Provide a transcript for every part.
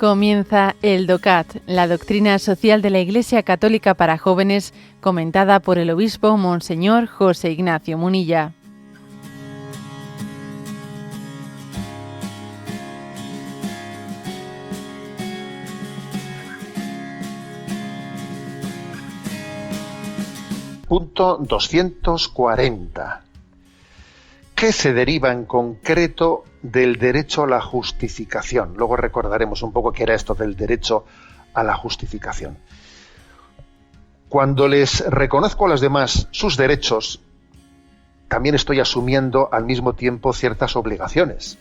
Comienza el DOCAT, la doctrina social de la Iglesia Católica para jóvenes, comentada por el obispo Monseñor José Ignacio Munilla. Punto 240. ¿Qué se deriva en concreto del derecho a la justificación? Luego recordaremos un poco qué era esto del derecho a la justificación. Cuando les reconozco a los demás sus derechos, también estoy asumiendo al mismo tiempo ciertas obligaciones.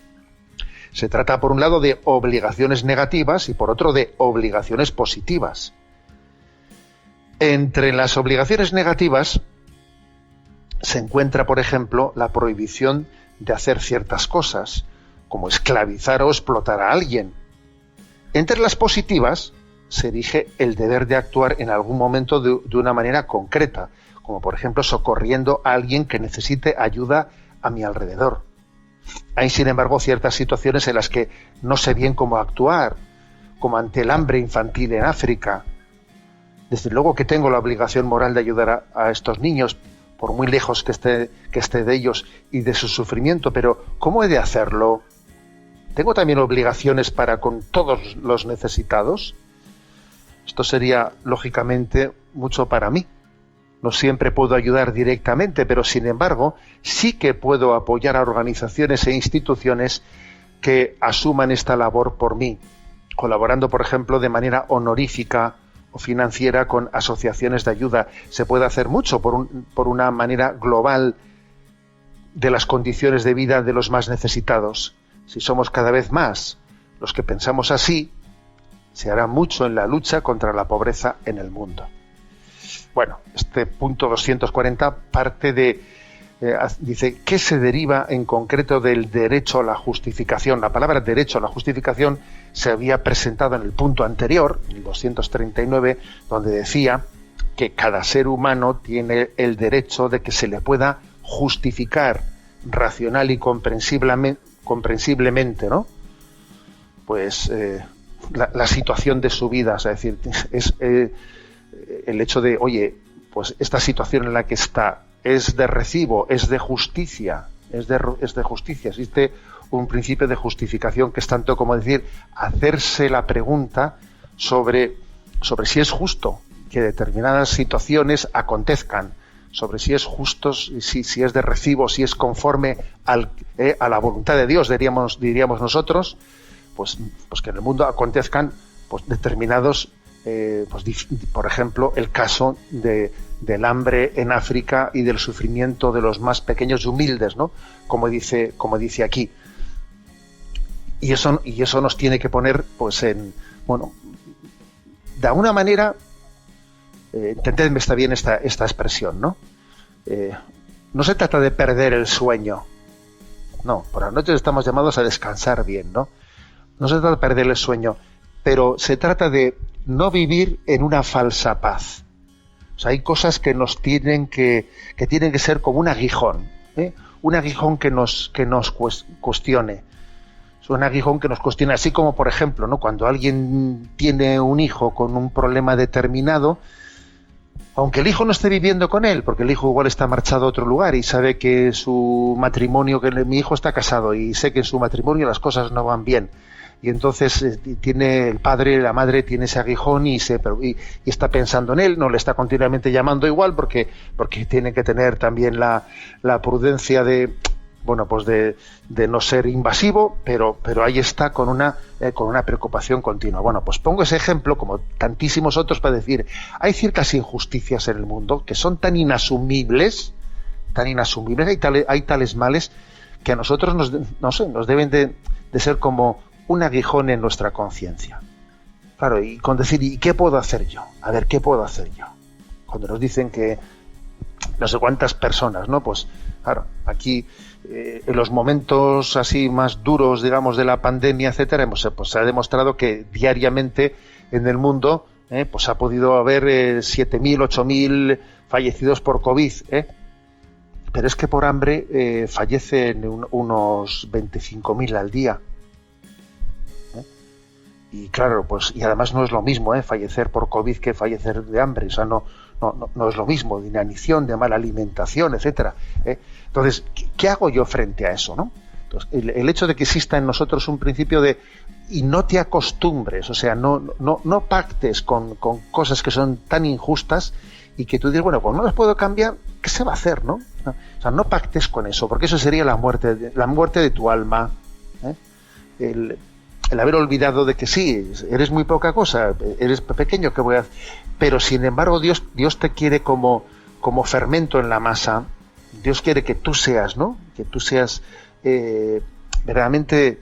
Se trata, por un lado, de obligaciones negativas y, por otro, de obligaciones positivas. Entre las obligaciones negativas se encuentra, por ejemplo, la prohibición de hacer ciertas cosas, como esclavizar o explotar a alguien. Entre las positivas se erige el deber de actuar en algún momento de una manera concreta, como por ejemplo socorriendo a alguien que necesite ayuda a mi alrededor. Hay, sin embargo, ciertas situaciones en las que no sé bien cómo actuar, como ante el hambre infantil en África. Desde luego que tengo la obligación moral de ayudar a estos niños, por muy lejos que esté de ellos y de su sufrimiento, pero ¿cómo he de hacerlo? ¿Tengo también obligaciones para con todos los necesitados? Esto sería, lógicamente, mucho para mí. No siempre puedo ayudar directamente, pero sin embargo, sí que puedo apoyar a organizaciones e instituciones que asuman esta labor por mí, colaborando, por ejemplo, de manera honorífica o financiera con asociaciones de ayuda. Se puede hacer mucho por una manera global de las condiciones de vida de los más necesitados. Si somos cada vez más los que pensamos así, se hará mucho en la lucha contra la pobreza en el mundo. Bueno, este punto 240 parte de dice, ¿qué se deriva en concreto del derecho a la justificación? La palabra derecho a la justificación se había presentado en el punto anterior, el 239, donde decía que cada ser humano tiene el derecho de que se le pueda justificar racional y comprensiblemente, ¿no? Pues la situación de su vida, es decir, es el hecho de, oye, pues esta situación en la que está es de recibo, es de justicia, es de justicia. Existe un principio de justificación que es tanto como decir, hacerse la pregunta sobre si es justo que determinadas situaciones acontezcan, sobre si es justo, si es de recibo, si es conforme a la voluntad de Dios, diríamos nosotros, pues que en el mundo acontezcan pues determinados por ejemplo, el caso del hambre en África y del sufrimiento de los más pequeños y humildes, ¿no? Como dice aquí. Y eso nos tiene que poner, pues, de alguna manera, entendedme está bien esta expresión, ¿no? No se trata de perder el sueño. No, por las noches estamos llamados a descansar bien, ¿no? No se trata de perder el sueño, pero se trata de no vivir en una falsa paz. O sea, hay cosas que nos tienen que ser como un aguijón, un aguijón que nos cuestione. Es un aguijón que nos cuestione, así como, por ejemplo, ¿no? Cuando alguien tiene un hijo con un problema determinado, aunque el hijo no esté viviendo con él, porque el hijo igual está marchado a otro lugar y sabe que su matrimonio, que mi hijo está casado y sé que en su matrimonio las cosas no van bien, y entonces tiene el padre, la madre tiene ese aguijón y está pensando en él, no le está continuamente llamando igual porque tiene que tener también la prudencia de no ser invasivo, pero ahí está con una preocupación continua. Bueno, pues pongo ese ejemplo como tantísimos otros para decir, hay ciertas injusticias en el mundo que son tan inasumibles, hay tales males que a nosotros nos deben de ser como un aguijón en nuestra conciencia. Claro, y con decir, ¿y qué puedo hacer yo? A ver, ¿qué puedo hacer yo? Cuando nos dicen que no sé cuántas personas, ¿no? Pues, claro, aquí, en los momentos así más duros, digamos, de la pandemia, etcétera, pues se ha demostrado que diariamente en el mundo, pues ha podido haber 7.000, 8.000 fallecidos por COVID, pero es que por hambre fallecen unos 25.000 al día. Y claro, pues, y además no es lo mismo fallecer por COVID que fallecer de hambre. O sea, no es lo mismo, de inanición, de mala alimentación, etcétera. Entonces, ¿qué hago yo frente a eso, no? Entonces, el hecho de que exista en nosotros un principio de y no te acostumbres, o sea, no pactes con cosas que son tan injustas y que tú dices, bueno, pues no las puedo cambiar, ¿qué se va a hacer, no? O sea, no pactes con eso, porque eso sería la muerte de tu alma, el haber olvidado de que sí, eres muy poca cosa, eres pequeño, ¿qué voy a hacer? Pero sin embargo Dios te quiere como fermento en la masa. Dios quiere que tú seas, ¿no? Que tú seas verdaderamente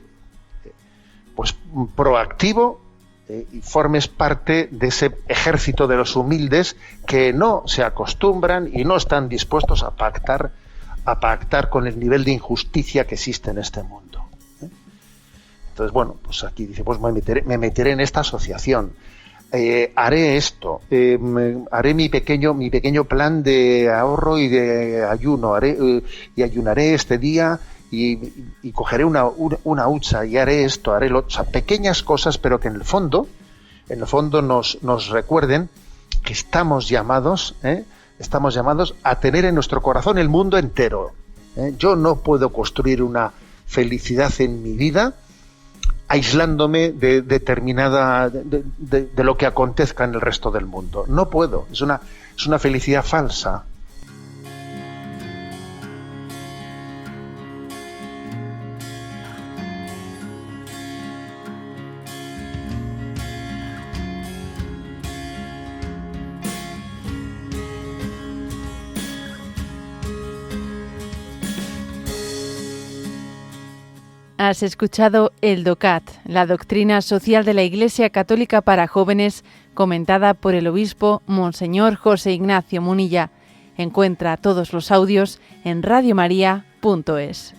pues proactivo y formes parte de ese ejército de los humildes que no se acostumbran y no están dispuestos a pactar con el nivel de injusticia que existe en este mundo. Entonces, bueno, pues aquí dice, pues me meteré en esta asociación, haré esto, haré mi pequeño plan de ahorro y de ayuno, y ayunaré este día y cogeré una hucha y haré esto, haré lo otro. O sea, pequeñas cosas, pero que en el fondo nos recuerden que estamos llamados a tener en nuestro corazón el mundo entero. Yo no puedo construir una felicidad en mi vida aislándome de determinada de lo que acontezca en el resto del mundo. No puedo. Es una felicidad falsa. Has escuchado el DOCAT, la doctrina social de la Iglesia Católica para jóvenes, comentada por el obispo Monseñor José Ignacio Munilla. Encuentra todos los audios en radiomaria.es.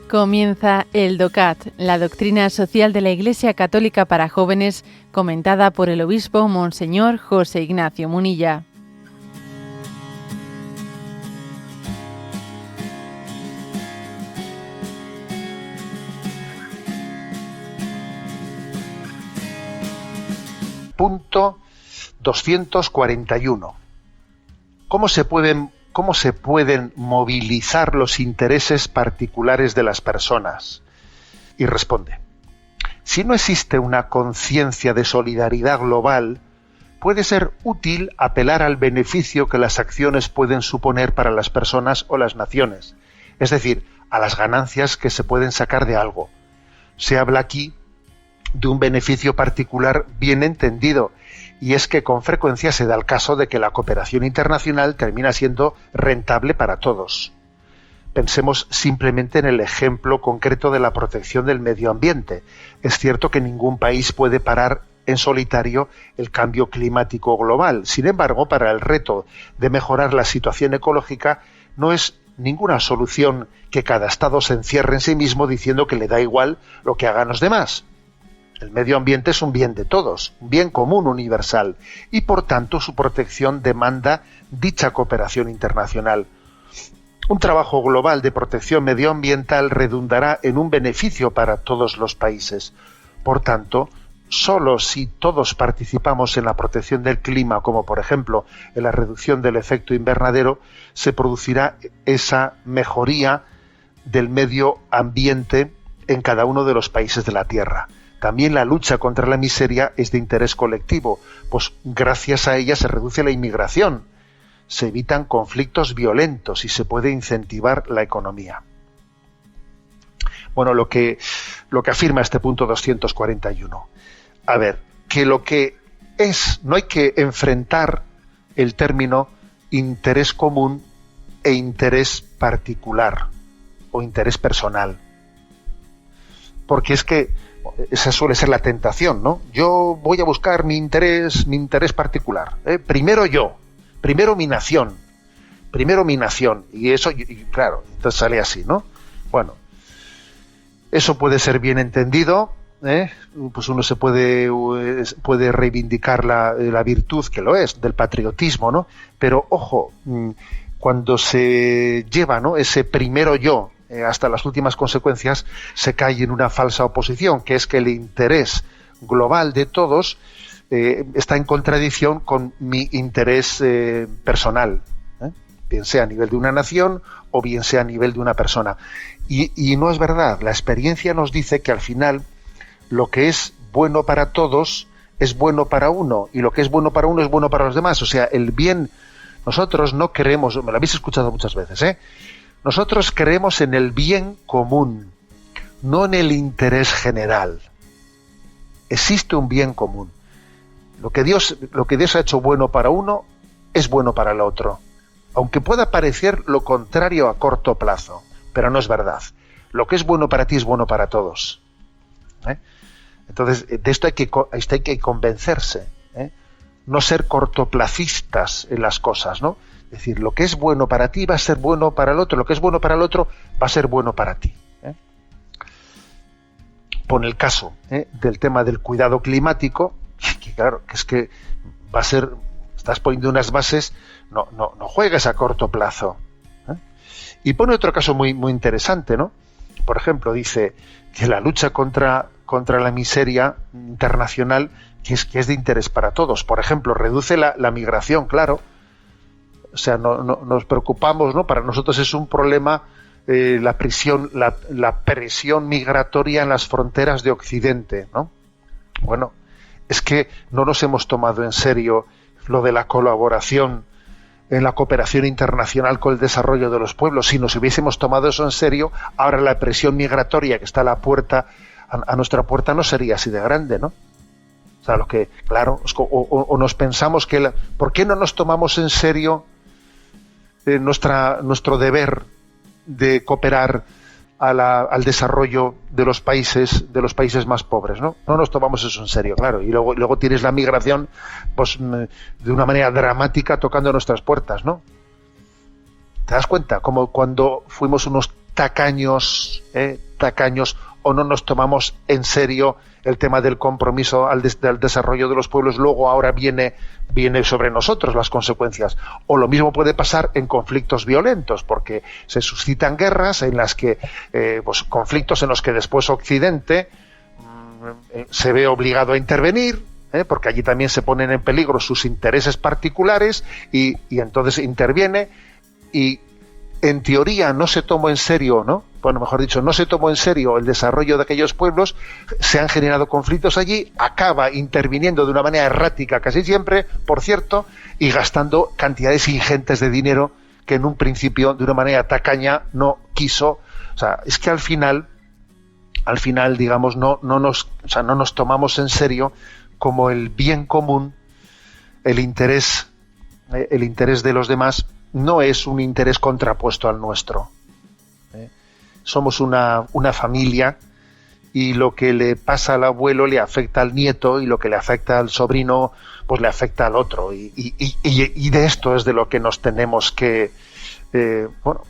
Comienza el DOCAT, la doctrina social de la Iglesia Católica para jóvenes, comentada por el obispo Monseñor José Ignacio Munilla. Punto 241. ¿Cómo se pueden movilizar los intereses particulares de las personas? Y responde: si no existe una conciencia de solidaridad global, puede ser útil apelar al beneficio que las acciones pueden suponer para las personas o las naciones, es decir, a las ganancias que se pueden sacar de algo. Se habla aquí de un beneficio particular bien entendido, y es que con frecuencia se da el caso de que la cooperación internacional termina siendo rentable para todos. Pensemos simplemente en el ejemplo concreto de la protección del medio ambiente. Es cierto que ningún país puede parar en solitario el cambio climático global. Sin embargo, para el reto de mejorar la situación ecológica no es ninguna solución que cada Estado se encierre en sí mismo diciendo que le da igual lo que hagan los demás. El medio ambiente es un bien de todos, un bien común universal, y por tanto su protección demanda dicha cooperación internacional. Un trabajo global de protección medioambiental redundará en un beneficio para todos los países. Por tanto, solo si todos participamos en la protección del clima, como por ejemplo en la reducción del efecto invernadero, se producirá esa mejoría del medio ambiente en cada uno de los países de la Tierra. También la lucha contra la miseria es de interés colectivo, pues gracias a ella se reduce la inmigración, se evitan conflictos violentos y se puede incentivar la economía. Bueno, lo que afirma este punto 241. A ver, que lo que es, no hay que enfrentar el término interés común e interés particular o interés personal. Porque es que esa suele ser la tentación, ¿no? Yo voy a buscar mi interés particular. Primero yo, primero mi nación. Y eso, claro, entonces sale así, ¿no? Bueno, eso puede ser bien entendido, pues uno se puede reivindicar la virtud que lo es, del patriotismo, ¿no? Pero, ojo, cuando se lleva, ¿no?, ese primero yo hasta las últimas consecuencias, se cae en una falsa oposición, que es que el interés global de todos está en contradicción con mi interés personal, bien sea a nivel de una nación o bien sea a nivel de una persona. Y no es verdad. La experiencia nos dice que al final lo que es bueno para todos es bueno para uno, y lo que es bueno para uno es bueno para los demás. O sea, el bien, nosotros no creemos, me lo habéis escuchado muchas veces, nosotros creemos en el bien común, no en el interés general. Existe un bien común. Lo que Dios ha hecho bueno para uno es bueno para el otro, aunque pueda parecer lo contrario a corto plazo, pero no es verdad. Lo que es bueno para ti es bueno para todos. Entonces, de esto hay que convencerse, no ser cortoplacistas en las cosas, ¿no? Es decir, lo que es bueno para ti va a ser bueno para el otro, lo que es bueno para el otro va a ser bueno para ti. Pone el caso del tema del cuidado climático, que claro, que es que va a ser, estás poniendo unas bases, no juegues a corto plazo. Y pone otro caso muy, muy interesante, ¿no? Por ejemplo, dice que la lucha contra la miseria internacional, que es de interés para todos. Por ejemplo, reduce la migración, claro. O sea, no nos preocupamos, ¿no? Para nosotros es un problema la presión migratoria en las fronteras de Occidente, ¿no? Bueno, es que no nos hemos tomado en serio lo de la colaboración en la cooperación internacional con el desarrollo de los pueblos. Si nos hubiésemos tomado eso en serio, ahora la presión migratoria que está a la puerta, a nuestra puerta, no sería así de grande, ¿no? O sea, lo que, claro, o nos pensamos que ¿por qué no nos tomamos en serio nuestro deber de cooperar al desarrollo de los países más pobres, ¿no? No nos tomamos eso en serio, claro. Y luego tienes la migración, pues, de una manera dramática tocando nuestras puertas, ¿no? ¿Te das cuenta? Como cuando fuimos unos tacaños, o no nos tomamos en serio el tema del compromiso al desarrollo de los pueblos, luego ahora viene sobre nosotros las consecuencias. O lo mismo puede pasar en conflictos violentos, porque se suscitan guerras en las que, pues, conflictos en los que después Occidente se ve obligado a intervenir, porque allí también se ponen en peligro sus intereses particulares, y entonces interviene, y en teoría no se tomó en serio, ¿no? Bueno, mejor dicho, no se tomó en serio el desarrollo de aquellos pueblos, se han generado conflictos allí, acaba interviniendo de una manera errática casi siempre, por cierto, y gastando cantidades ingentes de dinero que en un principio, de una manera tacaña, no quiso. O sea, es que al final, digamos, no nos tomamos en serio como el bien común, el interés de los demás no es un interés contrapuesto al nuestro. Somos una familia, y lo que le pasa al abuelo le afecta al nieto, y lo que le afecta al sobrino pues le afecta al otro, y de esto es de lo que nos tenemos que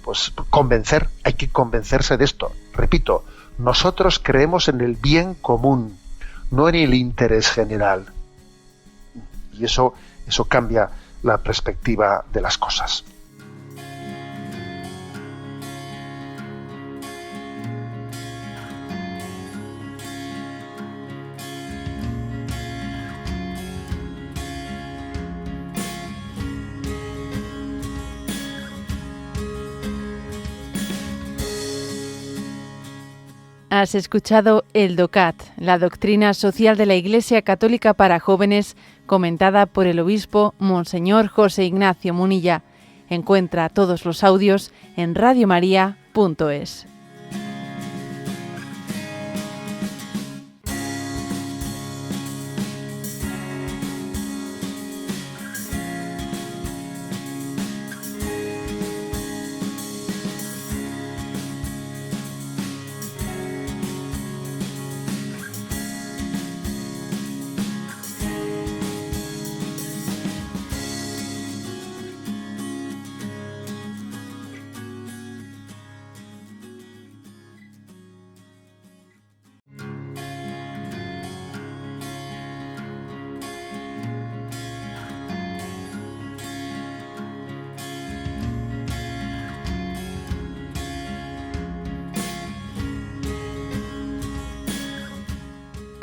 pues convencer. Hay que convencerse de esto. Repito, nosotros creemos en el bien común, no en el interés general, y eso cambia la perspectiva de las cosas. Has escuchado el DOCAT, la doctrina social de la Iglesia Católica para jóvenes, comentada por el obispo Monseñor José Ignacio Munilla. Encuentra todos los audios en radiomaria.es.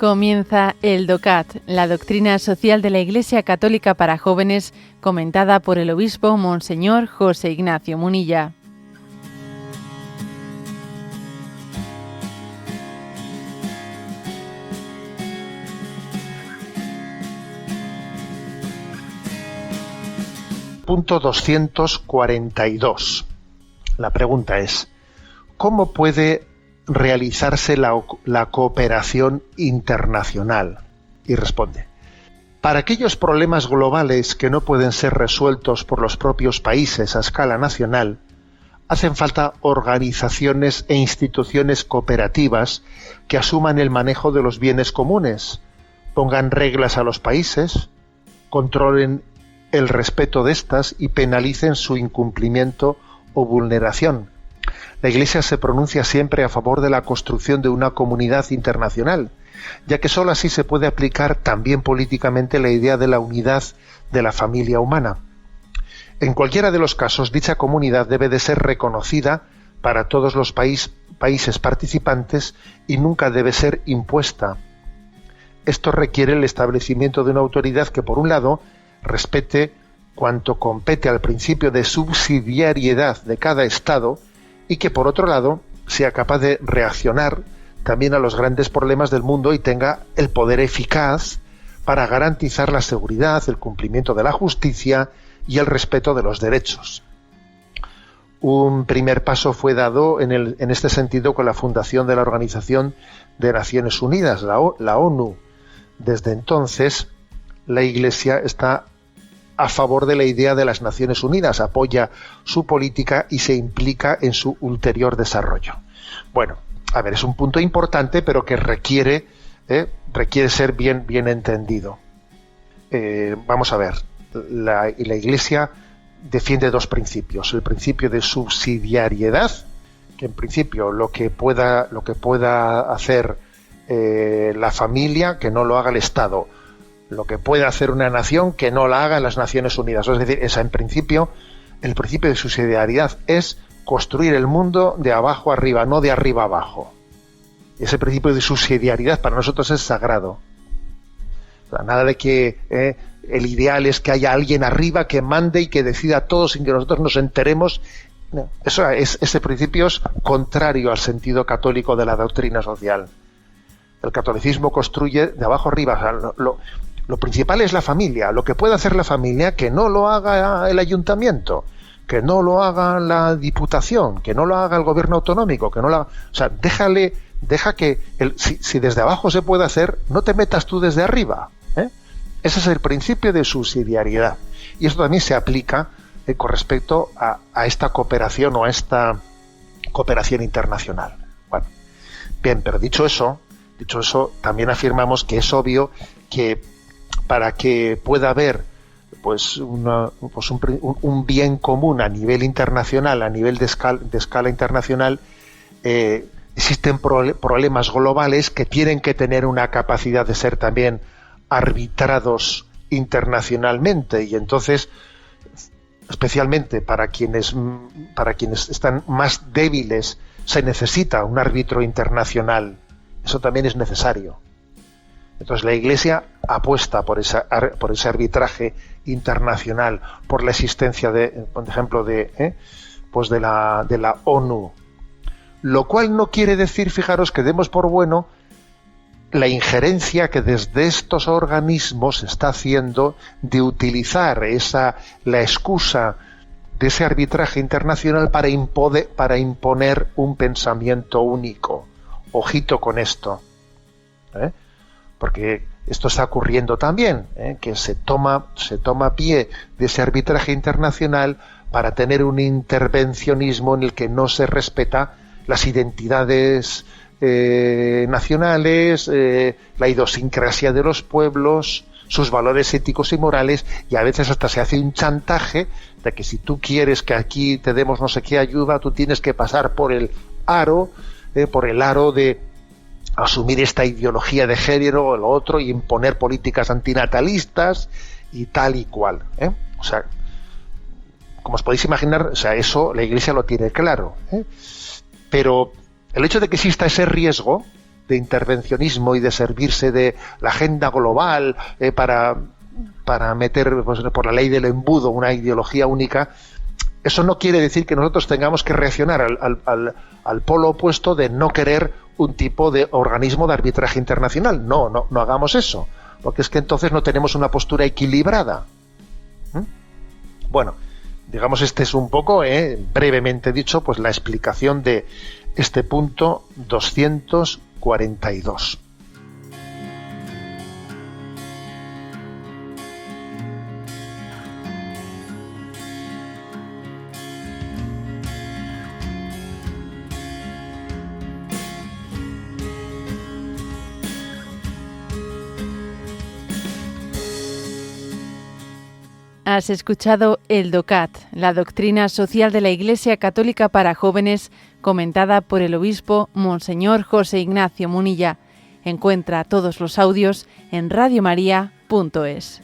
Comienza el DOCAT, la doctrina social de la Iglesia Católica para jóvenes, comentada por el obispo Monseñor José Ignacio Munilla. Punto 242. La pregunta es: ¿cómo puede realizarse la cooperación internacional? Y responde: para aquellos problemas globales que no pueden ser resueltos por los propios países a escala nacional, hacen falta organizaciones e instituciones cooperativas que asuman el manejo de los bienes comunes, pongan reglas a los países, controlen el respeto de estas y penalicen su incumplimiento o vulneración. La Iglesia se pronuncia siempre a favor de la construcción de una comunidad internacional, ya que sólo así se puede aplicar también políticamente la idea de la unidad de la familia humana. En cualquiera de los casos, dicha comunidad debe de ser reconocida para todos los países participantes y nunca debe ser impuesta. Esto requiere el establecimiento de una autoridad que, por un lado, respete cuanto compete al principio de subsidiariedad de cada Estado y que, por otro lado, sea capaz de reaccionar también a los grandes problemas del mundo y tenga el poder eficaz para garantizar la seguridad, el cumplimiento de la justicia y el respeto de los derechos. Un primer paso fue dado en este sentido con la fundación de la Organización de Naciones Unidas, la ONU. Desde entonces, la Iglesia está a favor de la idea de las Naciones Unidas, apoya su política y se implica en su ulterior desarrollo. Bueno, a ver, es un punto importante, pero que requiere ser bien entendido. Vamos a ver, la Iglesia defiende dos principios: el principio de subsidiariedad, que en principio lo que pueda hacer la familia, que no lo haga el Estado; lo que puede hacer una nación, que no la haga en las Naciones Unidas. Es decir, el principio de subsidiariedad es construir el mundo de abajo arriba, no de arriba abajo. Ese principio de subsidiariedad para nosotros es sagrado. O sea, nada de que el ideal es que haya alguien arriba que mande y que decida todo sin que nosotros nos enteremos. No, ese principio es contrario al sentido católico de la doctrina social. El catolicismo construye de abajo arriba. O sea, lo principal es la familia. Lo que puede hacer la familia, que no lo haga el ayuntamiento, que no lo haga la diputación, que no lo haga el gobierno autonómico, que no lo haga, o sea, deja que si desde abajo se puede hacer, no te metas tú desde arriba. Ese es el principio de subsidiariedad. Y esto también se aplica con respecto a esta cooperación o a esta cooperación internacional. Bueno, bien, pero dicho eso, también afirmamos que es obvio que para que pueda haber un bien común a nivel internacional, a nivel de escala internacional, existen problemas globales que tienen que tener una capacidad de ser también arbitrados internacionalmente, y entonces, especialmente para quienes están más débiles, se necesita un árbitro internacional. Eso también es necesario. Entonces la Iglesia apuesta por ese arbitraje internacional, por la existencia por ejemplo, de la ONU. Lo cual no quiere decir, fijaros, que demos por bueno la injerencia que desde estos organismos se está haciendo de utilizar la excusa de ese arbitraje internacional para imponer un pensamiento único. Ojito con esto, porque esto está ocurriendo también, que se toma pie de ese arbitraje internacional para tener un intervencionismo en el que no se respeta las identidades nacionales, la idiosincrasia de los pueblos, sus valores éticos y morales, y a veces hasta se hace un chantaje de que si tú quieres que aquí te demos no sé qué ayuda, tú tienes que pasar por el aro de asumir esta ideología de género o lo otro y imponer políticas antinatalistas y tal y cual. O sea, como os podéis imaginar, o sea, eso la Iglesia lo tiene claro. Pero el hecho de que exista ese riesgo intervencionismo y de servirse de la agenda global para meter, pues, por la ley del embudo, una ideología única. Eso no quiere decir que nosotros tengamos que reaccionar al polo opuesto de no querer un tipo de organismo de arbitraje internacional. No hagamos eso, porque es que entonces no tenemos una postura equilibrada. Bueno, digamos, este es un poco, brevemente dicho, pues la explicación de este punto 242. Has escuchado el DOCAT, la doctrina social de la Iglesia Católica para jóvenes, comentada por el obispo Monseñor José Ignacio Munilla. Encuentra todos los audios en radiomaria.es.